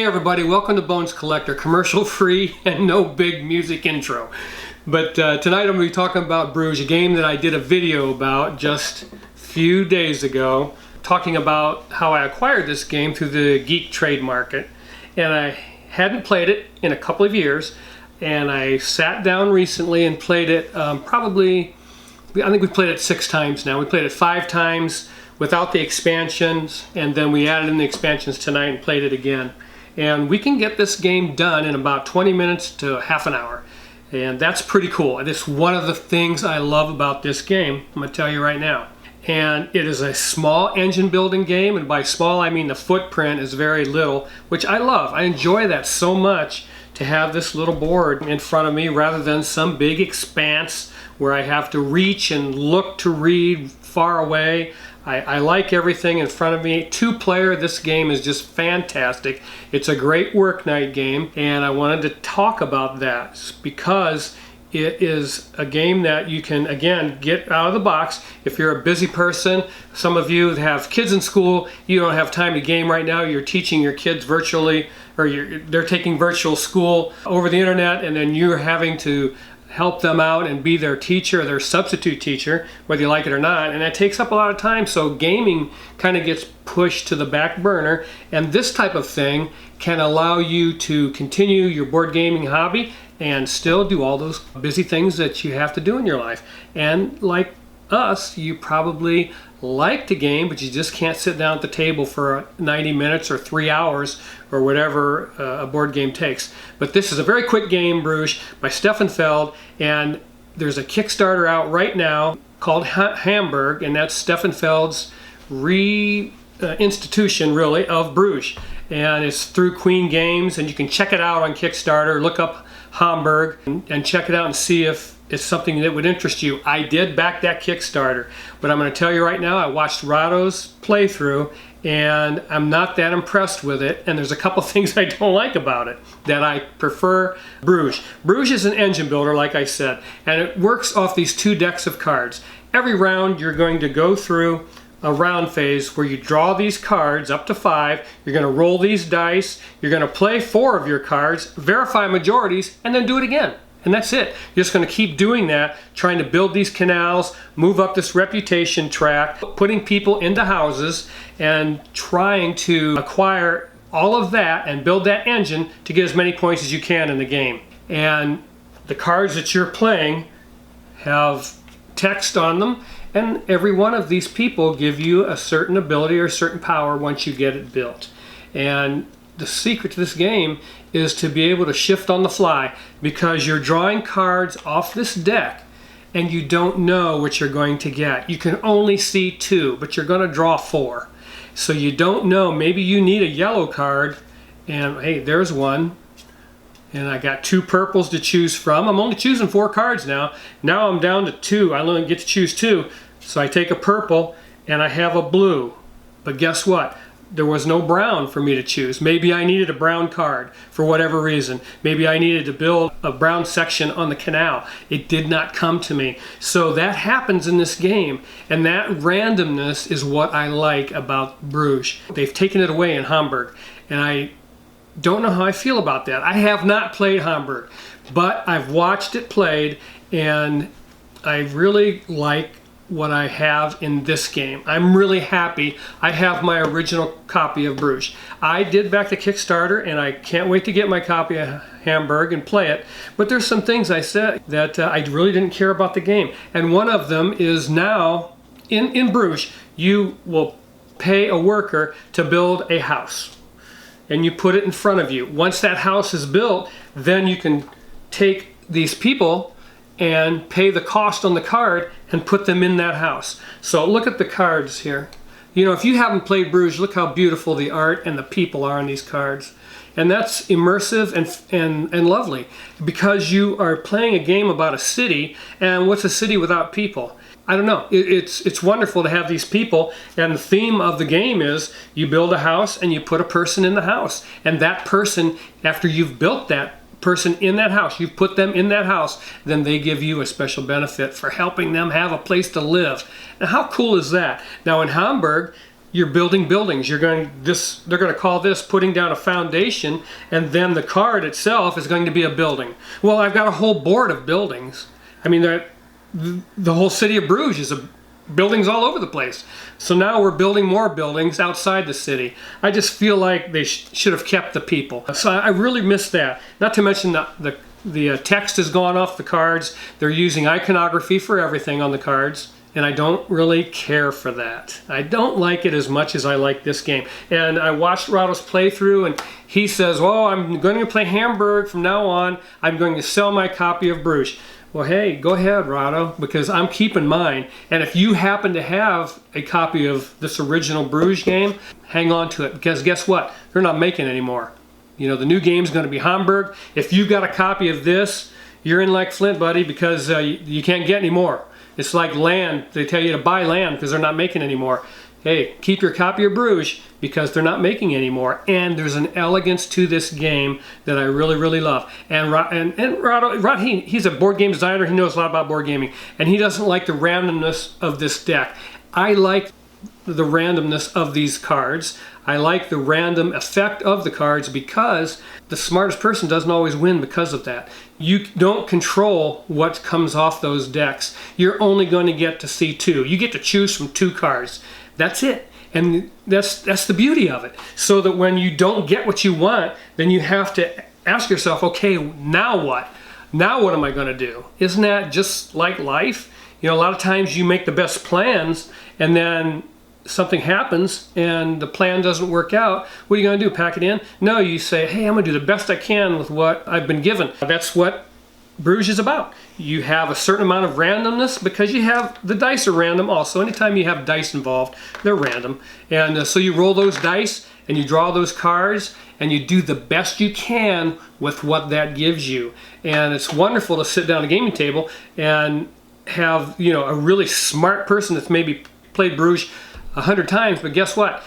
Hey everybody, welcome to Bones Collector, commercial free and no big music intro. But tonight I'm going to be talking about Bruges, a game that I did a video about just a few days ago, talking about how I acquired this game through the Geek Trade Market. And I hadn't played it in a couple of years, and I sat down recently and played it I think we played it 6 times now. We played it 5 times without the expansions, and then we added in the expansions tonight and played it again. And we can get this game done in about 20 minutes to half an hour. And that's pretty cool. It's one of the things I love about this game, I'm going to tell you right now. And it is a small engine building game, and by small I mean the footprint is very little, which I love. I enjoy that so much, to have this little board in front of me rather than some big expanse where I have to reach and look to read far away. I like everything in front of me. 2-player, this game is just fantastic. It's a great work night game, and I wanted to talk about that because it is a game that you can, again, get out of the box. If you're a busy person, some of you have kids in school, you don't have time to game right now, you're teaching your kids virtually, or they're taking virtual school over the internet, and then you're having to help them out and be their teacher, their substitute teacher, whether you like it or not, and that takes up a lot of time. So gaming kind of gets pushed to the back burner, and this type of thing can allow you to continue your board gaming hobby and still do all those busy things that you have to do in your life. And like us, you probably like to game, but you just can't sit down at the table for 90 minutes or 3 hours or whatever a board game takes. But this is a very quick game, Bruges, by Stefan Feld, and there's a Kickstarter out right now called Hamburg, and that's Stefan Feld's institution, really, of Bruges. And it's through Queen Games, and you can check it out on Kickstarter. Look up Hamburg and check it out and see if it's something that would interest you. I did back that Kickstarter, but I'm going to tell you right now, I watched Rado's playthrough, and I'm not that impressed with it, and there's a couple things I don't like about it that I prefer Bruges. Bruges is an engine builder, like I said, and it works off these 2 decks of cards. Every round you're going to go through a round phase where you draw these cards up to 5, you're going to roll these dice, you're going to play 4 of your cards, verify majorities, and then do it again. And that's it. You're just going to keep doing that, trying to build these canals, move up this reputation track, putting people into houses, and trying to acquire all of that and build that engine to get as many points as you can in the game. And the cards that you're playing have text on them, and every one of these people give you a certain ability or a certain power once you get it built. And the secret to this game is to be able to shift on the fly, because you're drawing cards off this deck and you don't know what you're going to get. You can only see 2, but you're going to draw 4. So you don't know. Maybe you need a yellow card, and hey, there's one. And I got 2 purples to choose from. I'm only choosing 4 cards now. Now I'm down to 2. I only get to choose 2. So I take a purple and I have a blue. But guess what? There was no brown for me to choose. Maybe I needed a brown card for whatever reason. Maybe I needed to build a brown section on the canal. It did not come to me. So that happens in this game, and that randomness is what I like about Bruges. They've taken it away in Hamburg, and I don't know how I feel about that. I have not played Hamburg, but I've watched it played, and I really like what I have in this game. I'm really happy. I have my original copy of Bruges. I did back the Kickstarter, and I can't wait to get my copy of Hamburg and play it. But there's some things I said that I really didn't care about the game. And one of them is now, in Bruges, you will pay a worker to build a house. And you put it in front of you. Once that house is built, then you can take these people and pay the cost on the card and put them in that house. So look at the cards here. You know, if you haven't played Bruges, look how beautiful the art and the people are on these cards. And that's immersive and lovely, because you are playing a game about a city, and what's a city without people? I don't know. It's wonderful to have these people, and the theme of the game is you build a house and you put a person in the house. And that person, after you've built that person in that house, you've put them in that house, then they give you a special benefit for helping them have a place to live. Now, how cool is that? Now, in Hamburg, you're building buildings. They're going to call this putting down a foundation, and then the card itself is going to be a building. Well, I've got a whole board of buildings. I mean, the whole city of Bruges is buildings all over the place. So now we're building more buildings outside the city. I just feel like they should have kept the people. So I really miss that. Not to mention the text has gone off the cards. They're using iconography for everything on the cards, and I don't really care for that. I don't like it as much as I like this game. And I watched Rado's playthrough, and he says, "Oh, I'm going to play Hamburg from now on. I'm going to sell my copy of Bruges." Well, hey, go ahead, Rado, because I'm keeping mine. And if you happen to have a copy of this original Bruges game, hang on to it, because guess what? They're not making it anymore. You know, the new game's going to be Hamburg. If you've got a copy of this, you're in like Flint, buddy, because you can't get any more. It's like land. They tell you to buy land because they're not making anymore. Hey, keep your copy of Bruges because they're not making anymore. And there's an elegance to this game that I really, really love. And Rod, he's a board game designer. He knows a lot about board gaming. And he doesn't like the randomness of this deck. I like the randomness of these cards. I like the random effect of the cards because the smartest person doesn't always win because of that. You don't control what comes off those decks. You're only going to get to see two. You get to choose from two cards. That's it. And that's the beauty of it. So that when you don't get what you want, then you have to ask yourself, okay, now what? Now what am I going to do? Isn't that just like life? You know, a lot of times you make the best plans and then something happens and the plan doesn't work out. What are you going to do? Pack it in? No, you say, hey, I'm going to do the best I can with what I've been given. That's what Bruges is about. You have a certain amount of randomness because you have the dice are random also. Anytime you have dice involved, they're random. And so you roll those dice and you draw those cards and you do the best you can with what that gives you. And it's wonderful to sit down at a gaming table and have, you know, a really smart person that's maybe played Bruges 100 times, but guess what?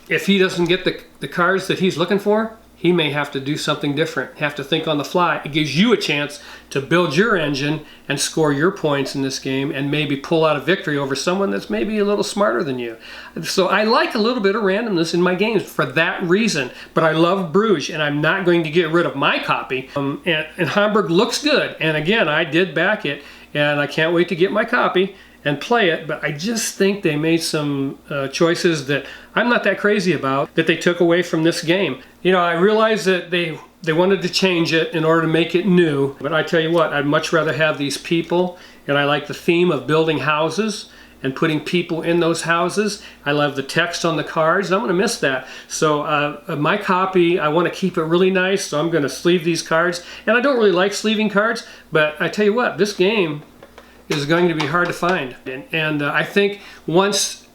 If he doesn't get the cards that he's looking for, he may have to do something different, have to think on the fly. It gives you a chance to build your engine and score your points in this game and maybe pull out a victory over someone that's maybe a little smarter than you. So I like a little bit of randomness in my games for that reason, but I love Bruges and I'm not going to get rid of my copy. And Hamburg looks good, and again, I did back it, and I can't wait to get my copy and play it, but I just think they made some choices that I'm not that crazy about that they took away from this game. You know, I realize that they wanted to change it in order to make it new, but I tell you what, I'd much rather have these people, and I like the theme of building houses and putting people in those houses. I love the text on the cards. I'm going to miss that. So my copy, I want to keep it really nice, so I'm going to sleeve these cards. And I don't really like sleeving cards, but I tell you what, this game is going to be hard to find. And I think once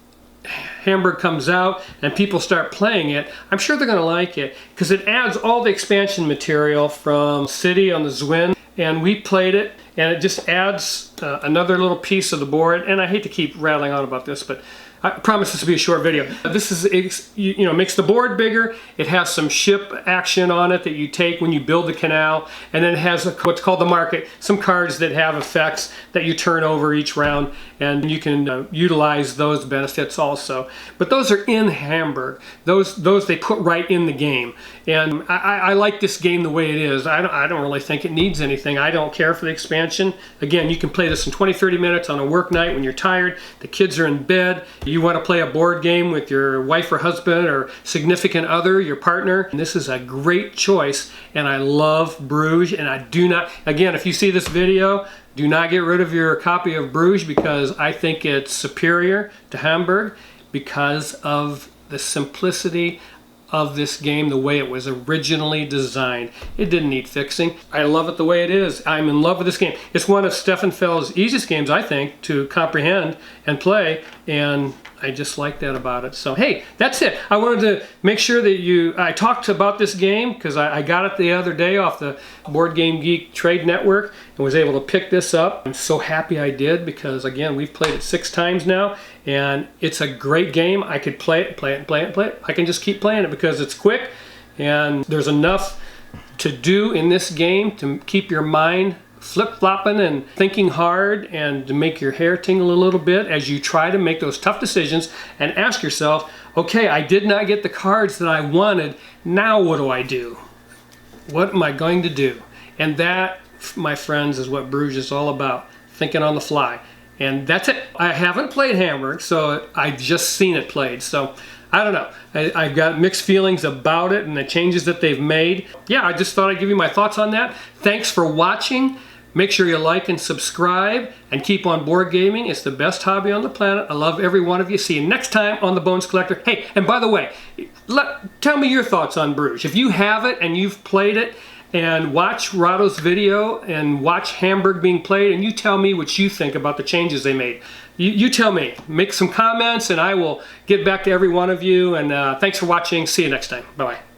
Hamburg comes out and people start playing it, I'm sure they're going to like it because it adds all the expansion material from City on the Zwin, and we played it, and it just adds another little piece of the board. And I hate to keep rattling on about this, but I promise this will be a short video. This is, you know, makes the board bigger. It has some ship action on it that you take when you build the canal, and then it has what's called the market, some cards that have effects that you turn over each round, and you can utilize those benefits also. But those are in Hamburg. Those they put right in the game, and I like this game the way it is. I don't really think it needs anything. I don't care for the expansion. Again, you can play this in 20-30 minutes on a work night when you're tired, the kids are in bed, you want to play a board game with your wife or husband or significant other, your partner. And this is a great choice, and I love Bruges, and I do not, again, if you see this video, do not get rid of your copy of Bruges because I think it's superior to Hamburg because of the simplicity of this game, the way it was originally designed. It didn't need fixing. I love it the way it is. I'm in love with this game. It's one of Stefan Fell's easiest games, I think, to comprehend and play, and I just like that about it. So hey, that's it. I wanted to make sure that I talked about this game because I got it the other day off the Board Game Geek Trade Network and was able to pick this up. I'm so happy I did because, again, we've played it 6 times now, and it's a great game. I could play it, play it, play it, play it. I can just keep playing it because it's quick, and there's enough to do in this game to keep your mind flip-flopping and thinking hard and to make your hair tingle a little bit as you try to make those tough decisions and ask yourself, okay, I did not get the cards that I wanted. Now what do I do? What am I going to do? And that, my friends, is what Bruges is all about, thinking on the fly. And that's it. I haven't played Hamburg, so I've just seen it played. So I don't know. I've got mixed feelings about it and the changes that they've made. Yeah, I just thought I'd give you my thoughts on that. Thanks for watching. Make sure you like and subscribe and keep on board gaming. It's the best hobby on the planet. I love every one of you. See you next time on The Bones Collector. Hey, and by the way, tell me your thoughts on Bruges. If you have it and you've played it, and watch Rado's video and watch Hamburg being played, and you tell me what you think about the changes they made. You tell me. Make some comments and I will get back to every one of you. And thanks for watching. See you next time. Bye-bye.